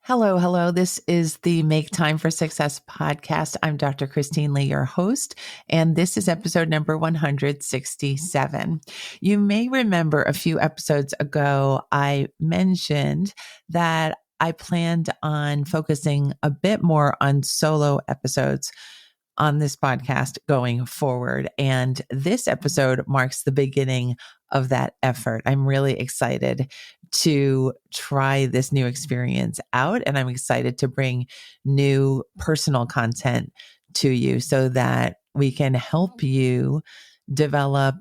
Hello, hello. This is the Make Time for Success podcast. I'm Dr. Christine Lee, your host, and this is episode number 167. You may remember a few episodes ago, I mentioned that I planned on focusing a bit more on solo episodes on this podcast going forward. And this episode marks the beginning of that effort. I'm really excited to try this new experience out, and I'm excited to bring new personal content to you so that we can help you develop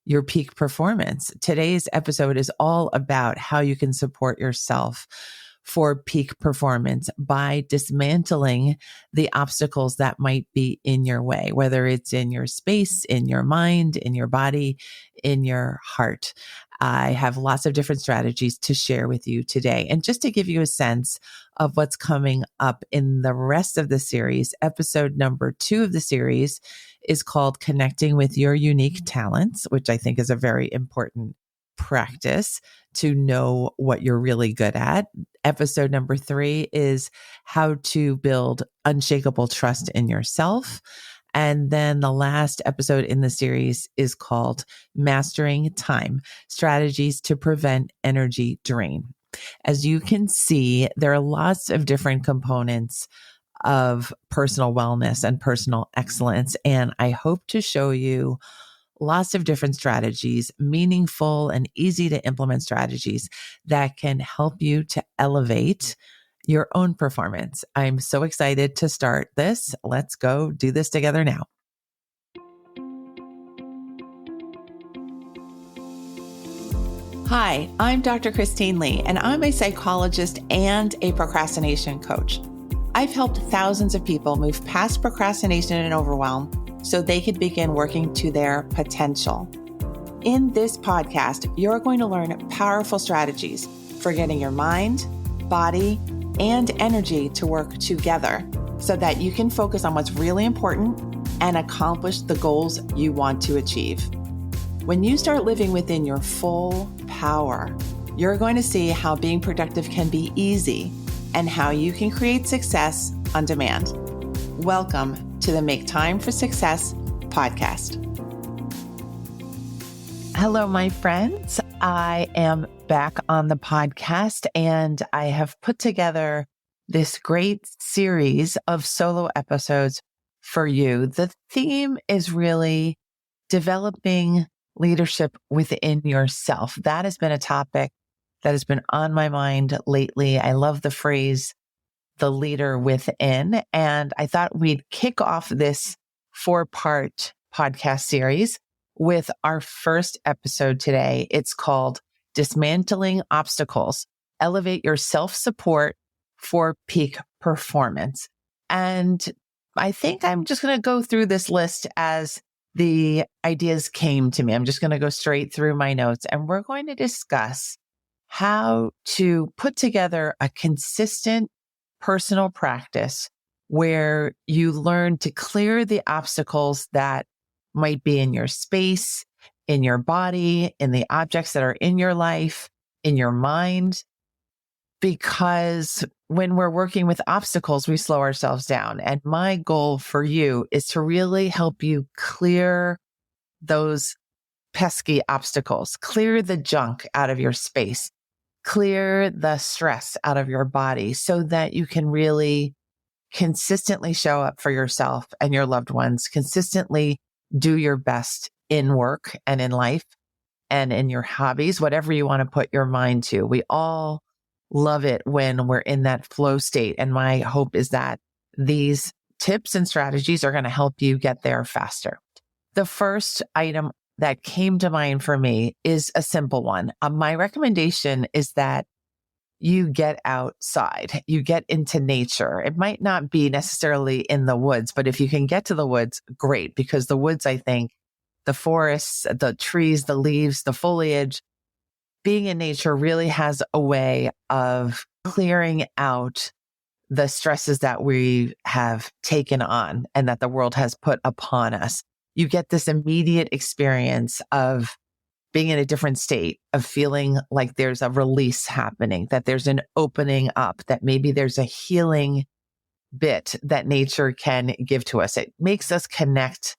your peak performance. Today's episode is all about how you can support yourself for peak performance by dismantling the obstacles that might be in your way, whether it's in your space, in your mind, in your body, in your heart. I have lots of different strategies to share with you today. And just to give you a sense of what's coming up in the rest of the series, episode number 2 of the series is called Connecting with Your Unique Talents, which I think is a very important practice to know what you're really good at. Episode number 3 is how to build unshakable trust in yourself. And then the last episode in the series is called Mastering Time, Strategies to Prevent Energy Drain. As you can see, there are lots of different components of personal wellness and personal excellence. And I hope to show you lots of different strategies, meaningful and easy to implement strategies that can help you to elevate your own performance. I'm so excited to start this. Let's go do this together now. Hi, I'm Dr. Christine Lee, and I'm a psychologist and a procrastination coach. I've helped thousands of people move past procrastination and overwhelm so they could begin working to their potential. In this podcast, you're going to learn powerful strategies for getting your mind, body, and energy to work together so that you can focus on what's really important and accomplish the goals you want to achieve. When you start living within your full power, you're going to see how being productive can be easy and how you can create success on demand. Welcome to the Make Time for Success podcast. Hello, my friends. I am back on the podcast, and I have put together this great series of solo episodes for you. The theme is really developing leadership within yourself. That has been a topic that has been on my mind lately. I love the phrase, the leader within. And I thought we'd kick off this 4-part podcast series with our first episode today. It's called Dismantling Obstacles, Elevate Your Self-Support for Peak Performance. And I think I'm just going to go through this list as the ideas came to me. I'm just going to go straight through my notes, and we're going to discuss how to put together a consistent personal practice where you learn to clear the obstacles that might be in your space, in your body, in the objects that are in your life, in your mind. Because when we're working with obstacles, we slow ourselves down. And my goal for you is to really help you clear those pesky obstacles, clear the junk out of your space, clear the stress out of your body so that you can really consistently show up for yourself and your loved ones, consistently do your best in work and in life and in your hobbies, whatever you want to put your mind to. We all love it when we're in that flow state. And my hope is that these tips and strategies are going to help you get there faster. The first item that came to mind for me is a simple one. My recommendation is that you get outside, you get into nature. It might not be necessarily in the woods, but if you can get to the woods, great, because the woods, I think, the forests, the trees, the leaves, the foliage, being in nature really has a way of clearing out the stresses that we have taken on and that the world has put upon us. You get this immediate experience of being in a different state of feeling like there's a release happening, that there's an opening up, that maybe there's a healing bit that nature can give to us. It makes us connect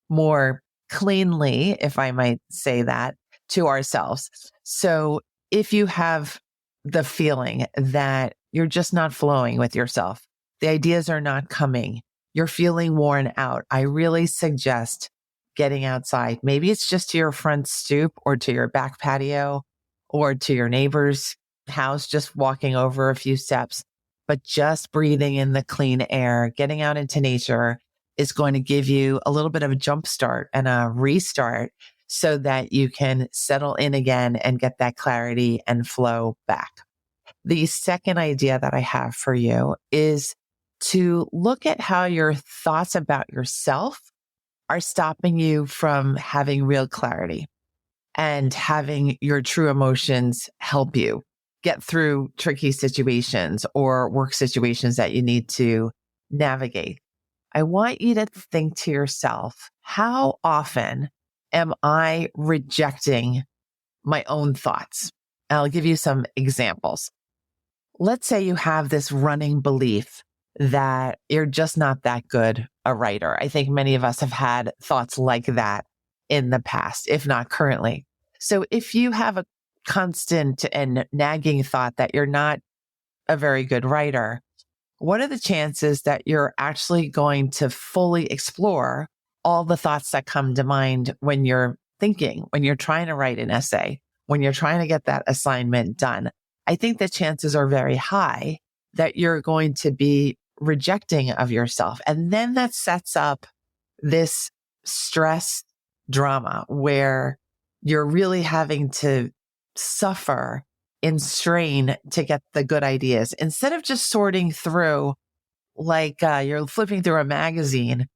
more cleanly, if I might say that, to ourselves. So if you have the feeling that you're just not flowing with yourself, the ideas are not coming, you're feeling worn out, I really suggest getting outside. Maybe it's just to your front stoop or to your back patio or to your neighbor's house, just walking over a few steps, but just breathing in the clean air, getting out into nature is going to give you a little bit of a jump start and a restart so that you can settle in again and get that clarity and flow back. The second idea that I have for you is to look at how your thoughts about yourself are stopping you from having real clarity and having your true emotions help you get through tricky situations or work situations that you need to navigate. I want you to think to yourself, how often am I rejecting my own thoughts? I'll give you some examples. Let's say you have this running belief that you're just not that good a writer. I think many of us have had thoughts like that in the past, if not currently. So if you have a constant and nagging thought that you're not a very good writer, what are the chances that you're actually going to fully explore all the thoughts that come to mind when you're thinking, when you're trying to write an essay, when you're trying to get that assignment done? I think the chances are very high that you're going to be rejecting of yourself. And then that sets up this stress drama where you're really having to suffer and strain to get the good ideas instead of just sorting through like you're flipping through a magazine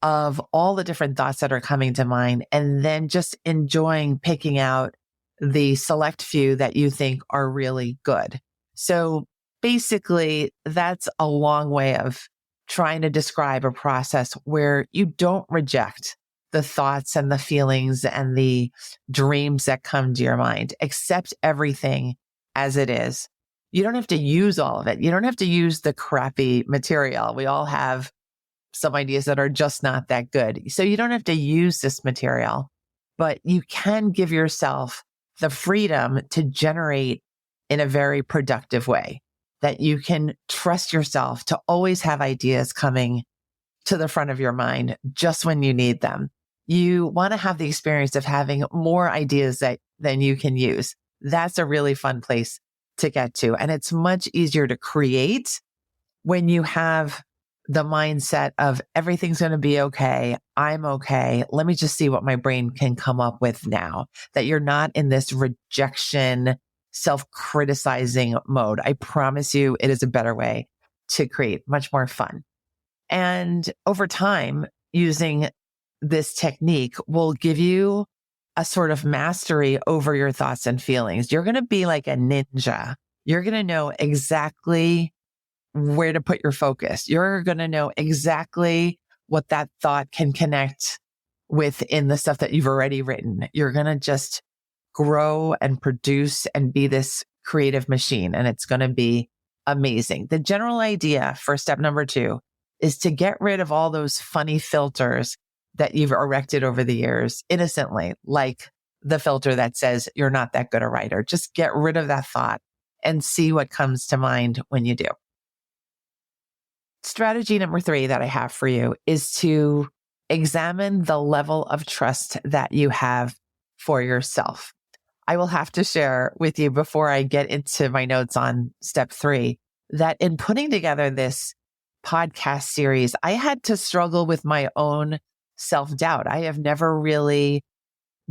of all the different thoughts that are coming to mind and then just enjoying picking out the select few that you think are really good. So basically, that's a long way of trying to describe a process where you don't reject the thoughts and the feelings and the dreams that come to your mind. Accept everything as it is. You don't have to use all of it. You don't have to use the crappy material. We all have some ideas that are just not that good. So you don't have to use this material, but you can give yourself the freedom to generate in a very productive way, that you can trust yourself to always have ideas coming to the front of your mind just when you need them. You want to have the experience of having more ideas than you can use. That's a really fun place to get to. And it's much easier to create when you have the mindset of everything's going to be okay. I'm okay. Let me just see what my brain can come up with now. That you're not in this rejection, self-criticizing mode. I promise you it is a better way to create, much more fun. And over time, using this technique will give you a sort of mastery over your thoughts and feelings. You're going to be like a ninja. You're going to know exactly where to put your focus. You're going to know exactly what that thought can connect with in the stuff that you've already written. You're going to just grow and produce and be this creative machine, and it's going to be amazing. The general idea for step number 2 is to get rid of all those funny filters that you've erected over the years innocently, like the filter that says you're not that good a writer. Just get rid of that thought and see what comes to mind when you do. Strategy number 3 that I have for you is to examine the level of trust that you have for yourself. I will have to share with you before I get into my notes on step 3 that in putting together this podcast series, I had to struggle with my own self-doubt. I have never really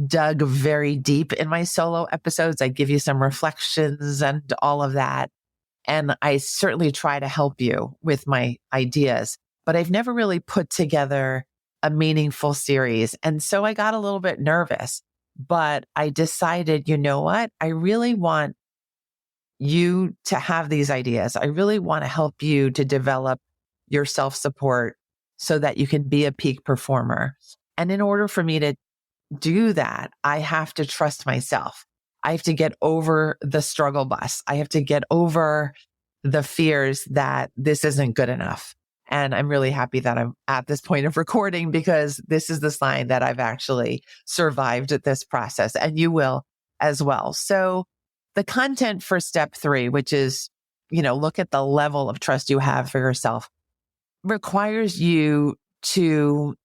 dug very deep in my solo episodes. I give you some reflections and all of that. And I certainly try to help you with my ideas, but I've never really put together a meaningful series. And so I got a little bit nervous, but I decided, you know what? I really want you to have these ideas. I really want to help you to develop your self-support so that you can be a peak performer. And in order for me to do that, I have to trust myself. I have to get over the struggle bus. I have to get over the fears that this isn't good enough. And I'm really happy that I'm at this point of recording, because this is the sign that I've actually survived this process, and you will as well. So the content for step 3, which is, look at the level of trust you have for yourself, requires you to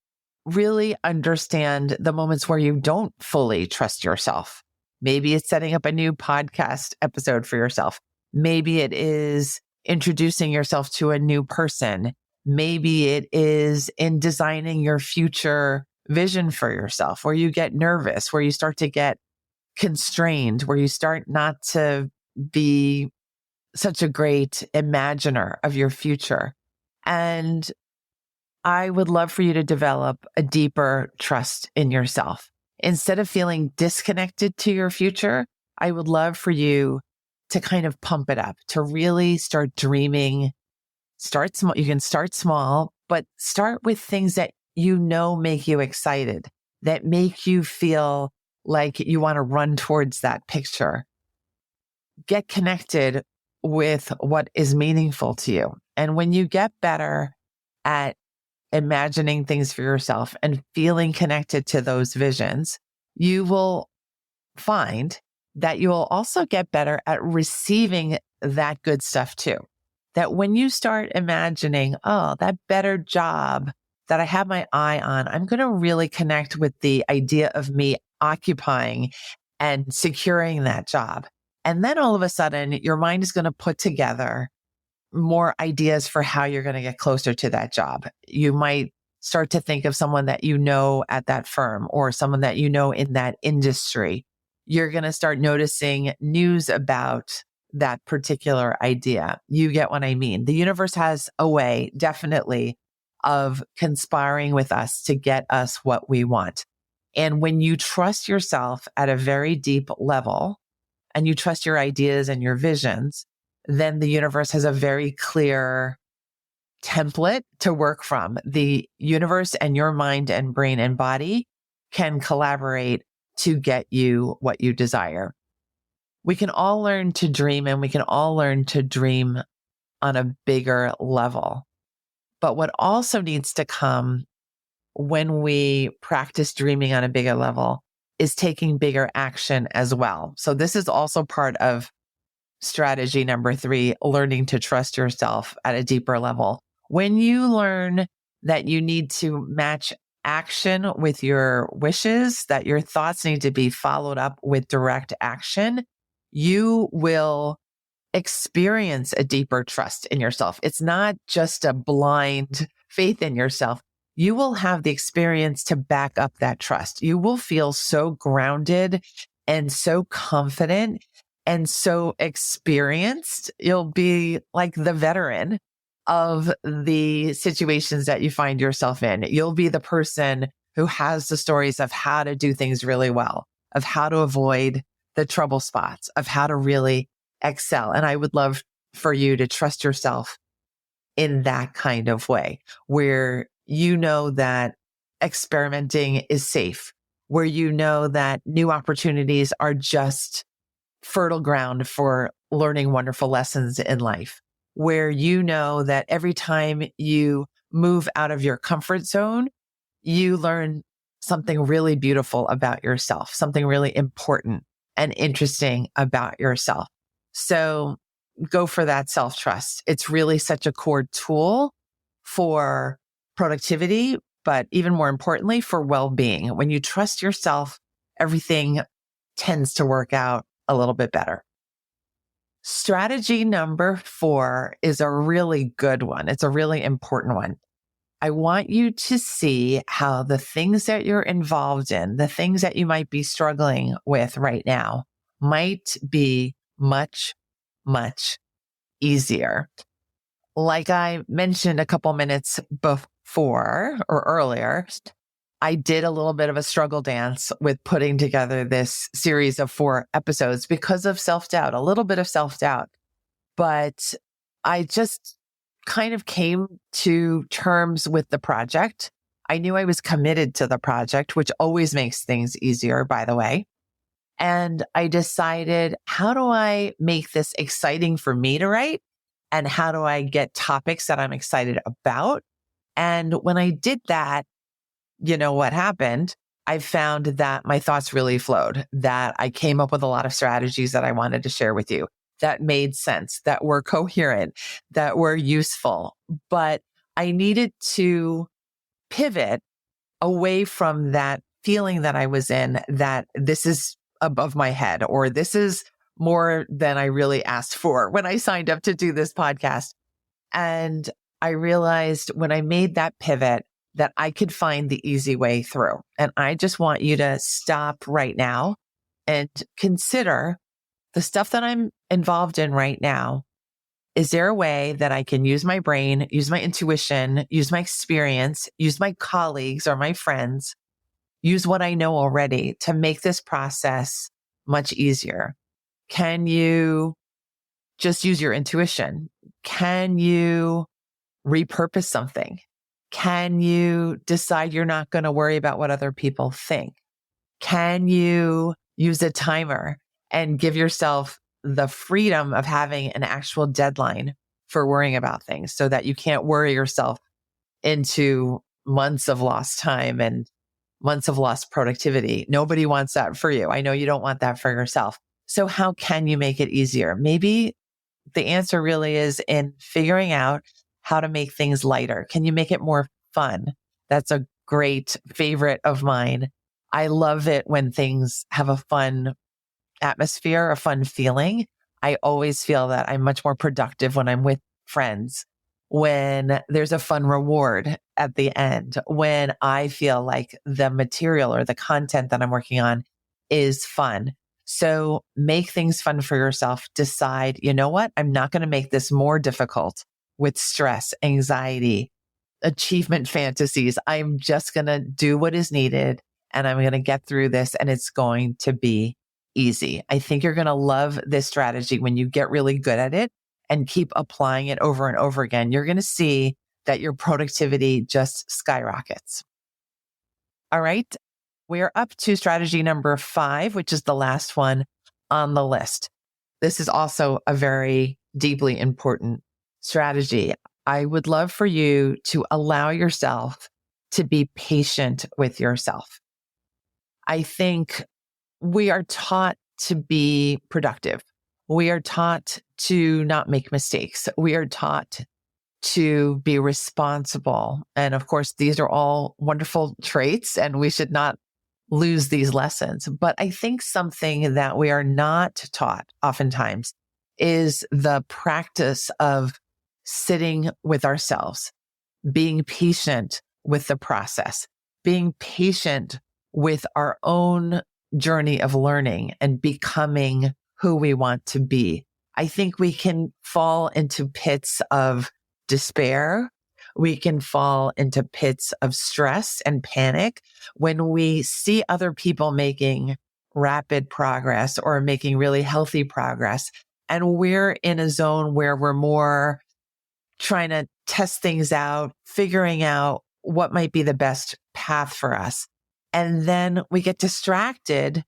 really understand the moments where you don't fully trust yourself. Maybe it's setting up a new podcast episode for yourself. Maybe it is introducing yourself to a new person. Maybe it is in designing your future vision for yourself, where you get nervous, where you start to get constrained, where you start not to be such a great imaginer of your future. And I would love for you to develop a deeper trust in yourself. Instead of feeling disconnected to your future, I would love for you to kind of pump it up, to really start dreaming. Start small. You can start small, but start with things that make you excited, that make you feel like you want to run towards that picture. Get connected with what is meaningful to you. And when you get better at imagining things for yourself and feeling connected to those visions, you will find that you will also get better at receiving that good stuff too. That when you start imagining, that better job that I have my eye on, I'm going to really connect with the idea of me occupying and securing that job. And then all of a sudden, your mind is going to put together more ideas for how you're going to get closer to that job. You might start to think of someone that you know at that firm, or someone that you know in that industry. You're going to start noticing news about that particular idea. You get what I mean? The universe has a way, definitely, of conspiring with us to get us what we want. And when you trust yourself at a very deep level, and you trust your ideas and your visions, then the universe has a very clear template to work from. The universe and your mind and brain and body can collaborate to get you what you desire. We can all learn to dream, and we can all learn to dream on a bigger level. But what also needs to come when we practice dreaming on a bigger level is taking bigger action as well. So this is also part of strategy number 3, learning to trust yourself at a deeper level. When you learn that you need to match action with your wishes, that your thoughts need to be followed up with direct action, you will experience a deeper trust in yourself. It's not just a blind faith in yourself. You will have the experience to back up that trust. You will feel so grounded and so confident and so experienced. You'll be like the veteran of the situations that you find yourself in. You'll be the person who has the stories of how to do things really well, of how to avoid the trouble spots, of how to really excel. And I would love for you to trust yourself in that kind of way, where you know that experimenting is safe, where you know that new opportunities are just fertile ground for learning wonderful lessons in life, where you know that every time you move out of your comfort zone, you learn something really beautiful about yourself, something really important and interesting about yourself. So go for that self-trust. It's really such a core tool for productivity, but even more importantly, for well-being. When you trust yourself, everything tends to work out a little bit better. Strategy number 4 is a really good one. It's a really important one. I want you to see how the things that you're involved in, the things that you might be struggling with right now, might be much, much easier. Like I mentioned a couple minutes before or earlier, I did a little bit of a struggle dance with putting together this series of 4 episodes because of self-doubt, a little bit of self-doubt. But I just kind of came to terms with the project. I knew I was committed to the project, which always makes things easier, by the way. And I decided, how do I make this exciting for me to write? And how do I get topics that I'm excited about? And when I did that, you know what happened? I found that my thoughts really flowed, that I came up with a lot of strategies that I wanted to share with you that made sense, that were coherent, that were useful. But I needed to pivot away from that feeling that I was in, that this is above my head, or this is more than I really asked for when I signed up to do this podcast. And I realized when I made that pivot that I could find the easy way through. And I just want you to stop right now and consider the stuff that I'm involved in right now. Is there a way that I can use my brain, use my intuition, use my experience, use my colleagues or my friends, use what I know already to make this process much easier? Can you just use your intuition? Can you repurpose something? Can you decide you're not going to worry about what other people think? Can you use a timer and give yourself the freedom of having an actual deadline for worrying about things so that you can't worry yourself into months of lost time and months of lost productivity? Nobody wants that for you. I know you don't want that for yourself. So how can you make it easier? Maybe the answer really is in figuring out how to make things lighter. Can you make it more fun? That's a great favorite of mine. I love it when things have a fun atmosphere, a fun feeling. I always feel that I'm much more productive when I'm with friends, when there's a fun reward at the end, when I feel like the material or the content that I'm working on is fun. So make things fun for yourself. Decide, you know what? I'm not going to make this more difficult with stress, anxiety, achievement fantasies. I'm just going to do what is needed and I'm going to get through this and it's going to be easy. I think you're going to love this strategy when you get really good at it and keep applying it over and over again. You're going to see that your productivity just skyrockets. All right. We are up to strategy number 5, which is the last one on the list. This is also a very deeply important strategy. I would love for you to allow yourself to be patient with yourself. I think we are taught to be productive. We are taught to not make mistakes. We are taught to be responsible. And of course, these are all wonderful traits and we should not lose these lessons. But I think something that we are not taught oftentimes is the practice of sitting with ourselves, being patient with the process, being patient with our own journey of learning and becoming who we want to be. I think we can fall into pits of despair. We can fall into pits of stress and panic when we see other people making rapid progress or making really healthy progress. And we're in a zone where we're more trying to test things out, figuring out what might be the best path for us. And then we get distracted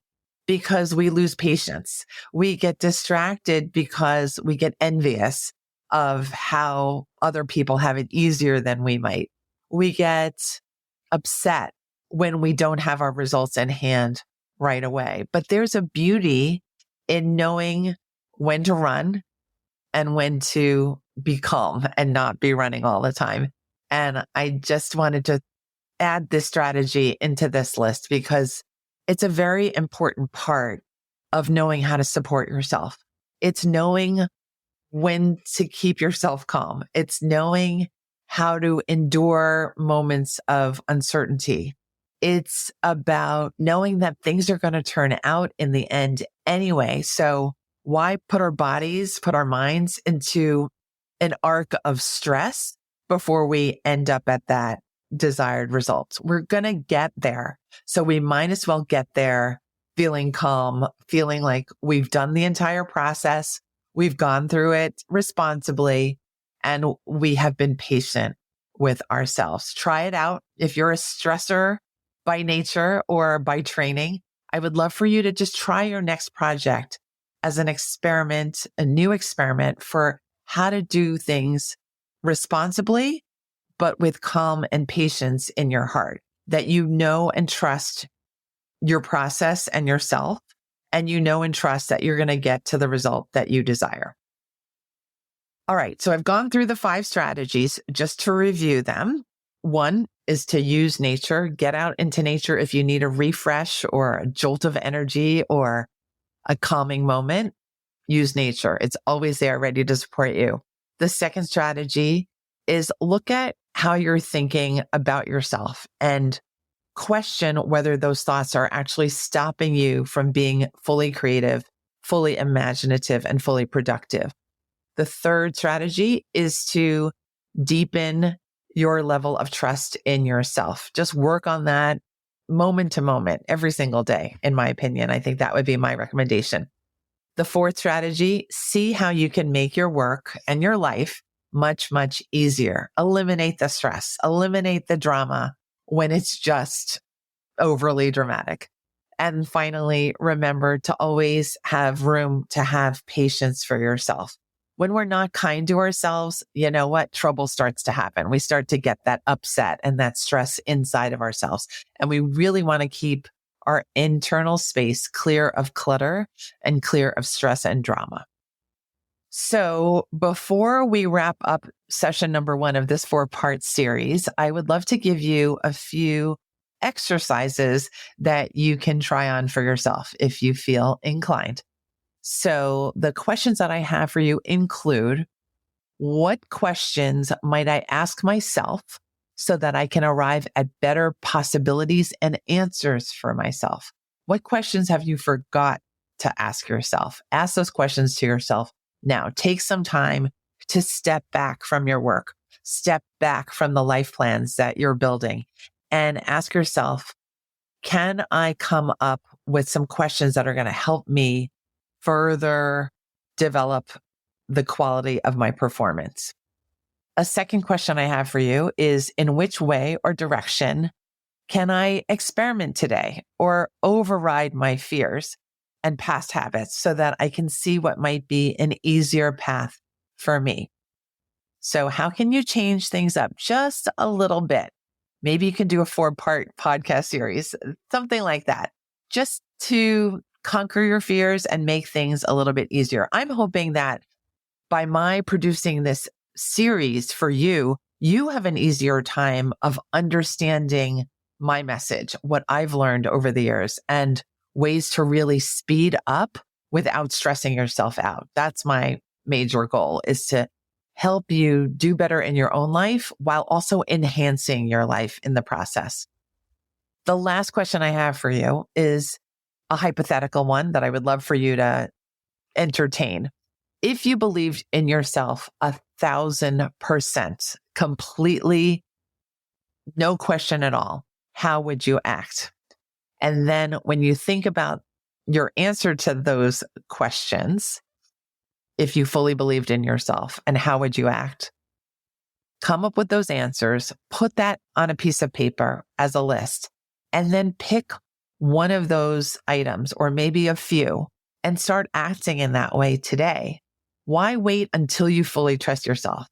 because we lose patience. We get distracted because we get envious of how other people have it easier than we might. We get upset when we don't have our results in hand right away. But there's a beauty in knowing when to run and when to be calm and not be running all the time. And I just wanted to add this strategy into this list because it's a very important part of knowing how to support yourself. It's knowing when to keep yourself calm. It's knowing how to endure moments of uncertainty. It's about knowing that things are going to turn out in the end anyway. So why put our bodies, put our minds into an arc of stress before we end up at that desired result? We're going to get there. So we might as well get there feeling calm, feeling like we've done the entire process. We've gone through it responsibly and we have been patient with ourselves. Try it out. If you're a stressor by nature or by training, I would love for you to just try your next project as an experiment, a new experiment for how to do things responsibly, but with calm and patience in your heart, that you know and trust your process and yourself, and you know and trust that you're going to get to the result that you desire. All right. So I've gone through the 5 strategies just to review them. 1 is to use nature, get out into nature if you need a refresh or a jolt of energy or a calming moment. Use nature. It's always there ready to support you. The second strategy is look at how you're thinking about yourself and question whether those thoughts are actually stopping you from being fully creative, fully imaginative, and fully productive. The third strategy is to deepen your level of trust in yourself. Just work on that moment to moment every single day, in my opinion. I think that would be my recommendation. The fourth strategy, see how you can make your work and your life much, much easier. Eliminate the stress, eliminate the drama when it's just overly dramatic. And finally, remember to always have room to have patience for yourself. When we're not kind to ourselves, you know what? Trouble starts to happen. We start to get that upset and that stress inside of ourselves. And we really want to keep our internal space clear of clutter and clear of stress and drama. So before we wrap up session number 1 of this 4-part series, I would love to give you a few exercises that you can try on for yourself if you feel inclined. So the questions that I have for you include, what questions might I ask myself so that I can arrive at better possibilities and answers for myself? What questions have you forgot to ask yourself? Ask those questions to yourself now. Take some time to step back from your work, step back from the life plans that you're building, and ask yourself, can I come up with some questions that are going to help me further develop the quality of my performance? A second question I have for you is, in which way or direction can I experiment today or override my fears and past habits so that I can see what might be an easier path for me? So how can you change things up just a little bit? Maybe you can do a 4-part podcast series, something like that, just to conquer your fears and make things a little bit easier. I'm hoping that by my producing this series for you, you have an easier time of understanding my message, what I've learned over the years, and ways to really speed up without stressing yourself out. That's my major goal, is to help you do better in your own life while also enhancing your life in the process. The last question I have for you is a hypothetical one that I would love for you to entertain. If you believed in yourself 1,000%, completely, no question at all, how would you act? And then when you think about your answer to those questions, if you fully believed in yourself, and how would you act? Come up with those answers, put that on a piece of paper as a list, and then pick one of those items, or maybe a few, and start acting in that way today. Why wait until you fully trust yourself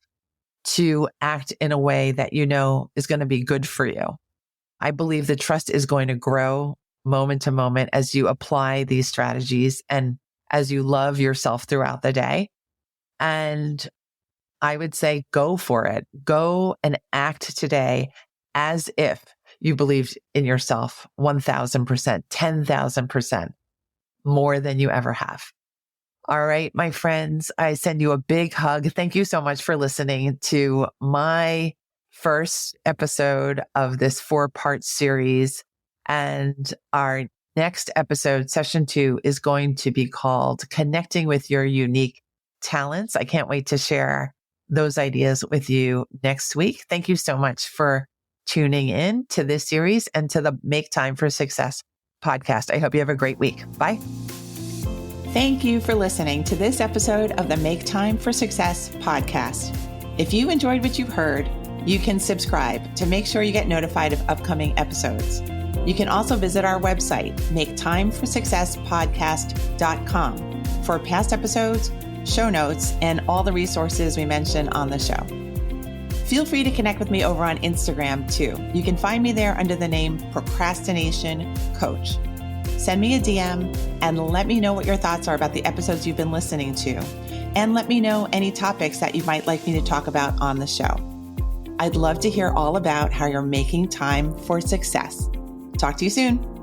to act in a way that you know is going to be good for you? I believe the trust is going to grow moment to moment as you apply these strategies and as you love yourself throughout the day. And I would say, go for it. Go and act today as if you believed in yourself 1,000%, 10,000% more than you ever have. All right, my friends, I send you a big hug. Thank you so much for listening to my first episode of this 4-part series. And our next episode, session 2, is going to be called Connecting with Your Unique Talents. I can't wait to share those ideas with you next week. Thank you so much for tuning in to this series and to the Make Time for Success podcast. I hope you have a great week. Bye. Thank you for listening to this episode of the Make Time for Success podcast. If you enjoyed what you've heard, You can subscribe to make sure you get notified of upcoming episodes. You can also visit our website, maketimeforsuccesspodcast.com, for past episodes, show notes, and all the resources we mention on the show. Feel free to connect with me over on Instagram too. You can find me there under the name Procrastination Coach. Send me a DM and let me know what your thoughts are about the episodes you've been listening to. And let me know any topics that you might like me to talk about on the show. I'd love to hear all about how you're making time for success. Talk to you soon.